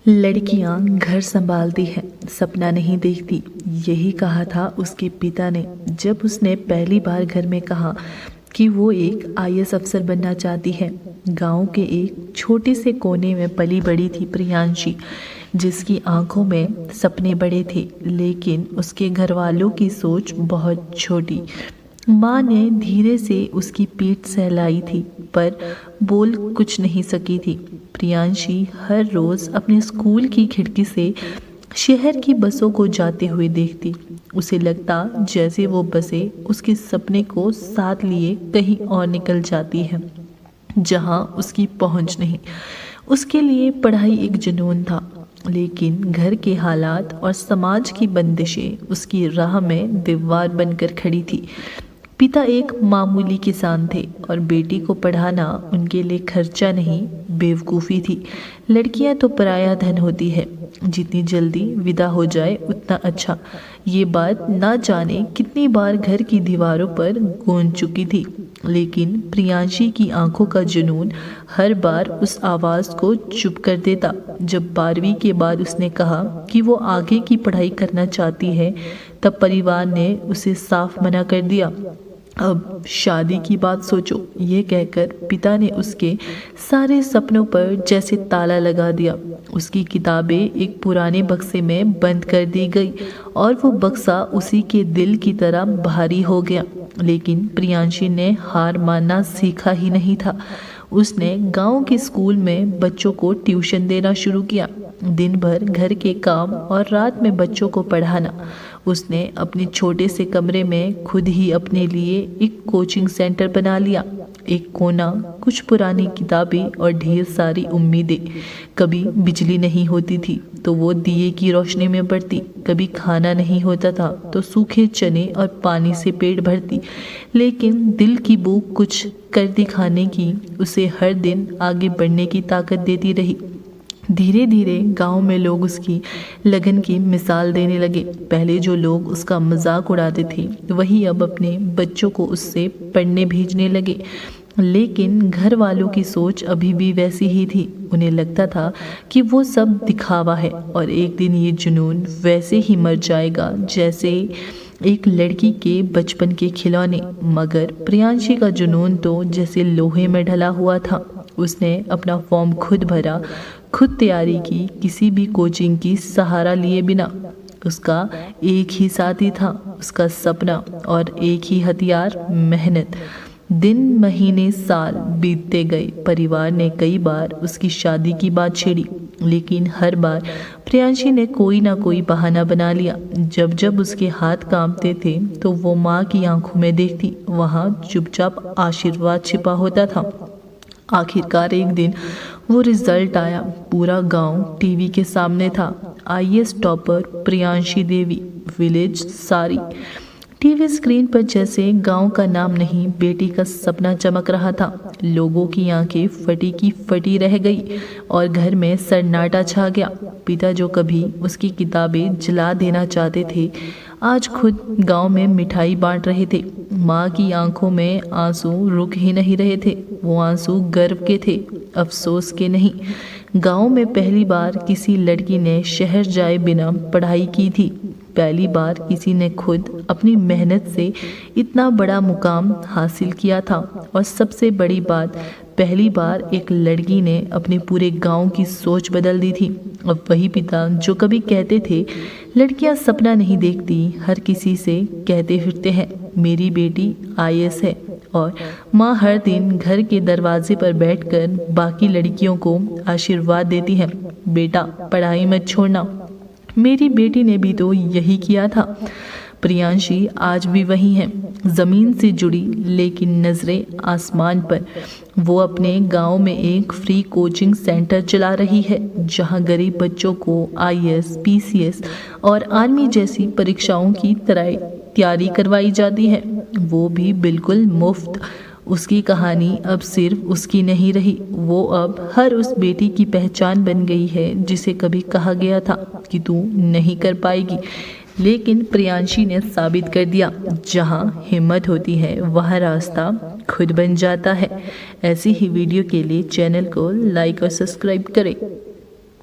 लड़कियां घर संभालती हैं, सपना नहीं देखती। यही कहा था उसके पिता ने जब उसने पहली बार घर में कहा कि वो एक आईएएस अफसर बनना चाहती है। गांव के एक छोटे से कोने में पली बड़ी थी प्रियांशी, जिसकी आंखों में सपने बड़े थे, लेकिन उसके घर वालों की सोच बहुत छोटी। माँ ने धीरे से उसकी पीठ सहलाई थी, पर बोल कुछ नहीं सकी थी। प्रियांशी हर रोज अपने स्कूल की खिड़की से शहर की बसों को जाते हुए देखती। उसे लगता जैसे वो बसें उसके सपने को साथ लिए कहीं और निकल जाती हैं, जहाँ उसकी पहुँच नहीं। उसके लिए पढ़ाई एक जुनून था, लेकिन घर के हालात और समाज की बंदिशें उसकी राह में दीवार बनकर खड़ी थी। पिता एक मामूली किसान थे और बेटी को पढ़ाना उनके लिए खर्चा नहीं, बेवकूफ़ी थी। लड़कियां तो पराया धन होती है, जितनी जल्दी विदा हो जाए उतना अच्छा। ये बात ना जाने कितनी बार घर की दीवारों पर गूंज चुकी थी, लेकिन प्रियांशी की आंखों का जुनून हर बार उस आवाज़ को चुप कर देता। जब 12वीं के बाद उसने कहा कि वो आगे की पढ़ाई करना चाहती है, तब परिवार ने उसे साफ मना कर दिया। अब शादी की बात सोचो, ये कहकर पिता ने उसके सारे सपनों पर जैसे ताला लगा दिया। उसकी किताबें एक पुराने बक्से में बंद कर दी गई और वो बक्सा उसी के दिल की तरह भारी हो गया। लेकिन प्रियांशी ने हार मानना सीखा ही नहीं था। उसने गांव के स्कूल में बच्चों को ट्यूशन देना शुरू किया, दिन भर घर के काम और रात में बच्चों को पढ़ाना। उसने अपने छोटे से कमरे में खुद ही अपने लिए एक कोचिंग सेंटर बना लिया। एक कोना, कुछ पुरानी किताबें और ढेर सारी उम्मीदें। कभी बिजली नहीं होती थी तो वो दिए की रोशनी में पढ़ती, कभी खाना नहीं होता था तो सूखे चने और पानी से पेट भरती। लेकिन दिल की भूख कुछ कर दिखाने की उसे हर दिन आगे बढ़ने की ताकत देती रही। धीरे धीरे गांव में लोग उसकी लगन की मिसाल देने लगे। पहले जो लोग उसका मजाक उड़ाते थे, वही अब अपने बच्चों को उससे पढ़ने भेजने लगे। लेकिन घर वालों की सोच अभी भी वैसी ही थी। उन्हें लगता था कि वो सब दिखावा है और एक दिन ये जुनून वैसे ही मर जाएगा जैसे एक लड़की के बचपन के खिलौने। मगर प्रियांशी का जुनून तो जैसे लोहे में ढला हुआ था। उसने अपना फॉर्म खुद भरा, खुद तैयारी की, किसी भी कोचिंग की सहारा लिए बिना। उसका एक ही साथी था, उसका सपना, और एक ही हथियार, मेहनत। दिन, महीने, साल बीतते गए। परिवार ने कई बार उसकी शादी की बात छेड़ी, लेकिन हर बार प्रियांशी ने कोई ना कोई बहाना बना लिया। जब जब उसके हाथ कांपते थे तो वो माँ की आंखों में देखती, वहाँ चुपचाप आशीर्वाद छिपा होता था। आखिरकार एक दिन वो रिजल्ट आया। पूरा गांव टीवी के सामने था। आईएएस टॉपर प्रियांशी देवी, विलेज सारी। टीवी स्क्रीन पर जैसे गांव का नाम नहीं, बेटी का सपना चमक रहा था। लोगों की आंखें फटी की फटी रह गई और घर में सन्नाटा छा गया। पिता जो कभी उसकी किताबें जला देना चाहते थे, आज खुद गांव में मिठाई बांट रहे थे। माँ की आंखों में आंसू रुक ही नहीं रहे थे। वो आंसू गर्व के थे, अफसोस के नहीं। गांव में पहली बार किसी लड़की ने शहर जाए बिना पढ़ाई की थी। पहली बार किसी ने खुद अपनी मेहनत से इतना बड़ा मुकाम हासिल किया था। और सबसे बड़ी बात, पहली बार एक लड़की ने अपने पूरे गांव की सोच बदल दी थी। अब वही पिता जो कभी कहते थे लड़कियां सपना नहीं देखती, हर किसी से कहते फिरते हैं मेरी बेटी आईएएस है। और माँ हर दिन घर के दरवाजे पर बैठकर बाकी लड़कियों को आशीर्वाद देती है, बेटा पढ़ाई मत छोड़ना। मेरी बेटी ने भी तो यही किया था। प्रियांशी आज भी वही है, ज़मीन से जुड़ी, लेकिन नज़रें आसमान पर। वो अपने गांव में एक फ्री कोचिंग सेंटर चला रही है, जहां गरीब बच्चों को आईएएस, पीसीएस और आर्मी जैसी परीक्षाओं की तरह तैयारी करवाई जाती है, वो भी बिल्कुल मुफ्त। उसकी कहानी अब सिर्फ उसकी नहीं रही, वो अब हर उस बेटी की पहचान बन गई है जिसे कभी कहा गया था कि तू नहीं कर पाएगी। लेकिन प्रियांशी ने साबित कर दिया, जहां हिम्मत होती है वहां रास्ता खुद बन जाता है। ऐसी ही वीडियो के लिए चैनल को लाइक और सब्सक्राइब करें।